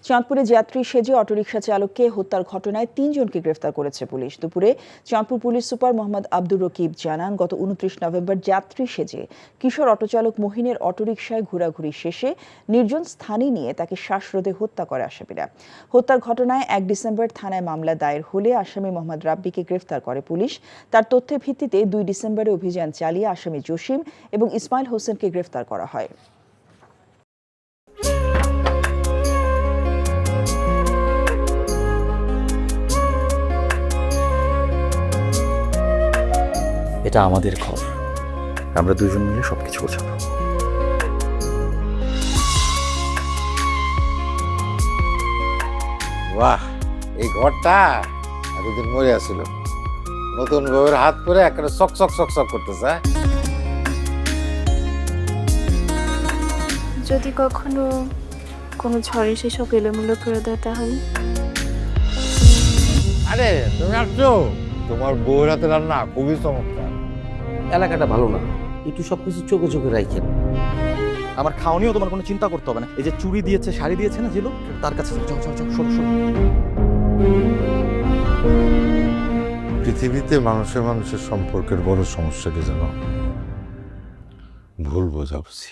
চাঁদপুরে যাত্রী সেজে অটোরিকশা চালককে হত্যার ঘটনায় ৩ জনকে গ্রেফতার করেছে পুলিশ। দুপুরে চাঁদপুর পুলিশ সুপার মোহাম্মদ আব্দুর রকিব জানান, গত ২৯ নভেম্বর যাত্রী সেজে কিশোর অটোচালক মহিনের অটোরিকশায় ঘোরাঘুরি শেষে নির্জন স্থানে নিয়ে তাকে শ্বাসরোধে হত্যা করে আসামিরা। হত্যার ঘটনায় ১ ডিসেম্বর থানায় মামলা দায়ের হলে আসামি মোহাম্মদ রাব্বিকে গ্রেফতার করে পুলিশ। তার তথ্যের ভিত্তিতে ২ ডিসেম্বরে অভিযান চালিয়ে আসামি জসিম এবং ইসমাইল হোসেনকে গ্রেফতার করা হয়। এটা আমাদের ঘর, আমরা দুজন মিলে সবকিছু গোছাবো। বাহ, এই ঘরটা এতদিন মরে আসছিল, নতুন বউয়ের হাত করে একটা চক চক চক চক করতেছে। যদি কখনো কোনো ঝড় এসে সব এলোমেলো করে দেয় তাহলে? আরে তুমি আসছো, তোমার বউয়ের হাতে রান্না খুবই চমৎকার। এলাকাটা ভালো না, একটু সবকিছু চোখে চোখে রাখেন। আমার খাওয়ানিও তোমার কোনো চিন্তা করতে হবে না। এই যে চুড়ি দিয়েছে, শাড়ি দিয়েছে না যেগুলো, তার কাছে চল চল চল, শোনো শোনো। পৃথিবীতে মানুষের মানুষের সম্পর্কের বড় সমস্যা কি জানো? ভুল বোঝাবুঝি।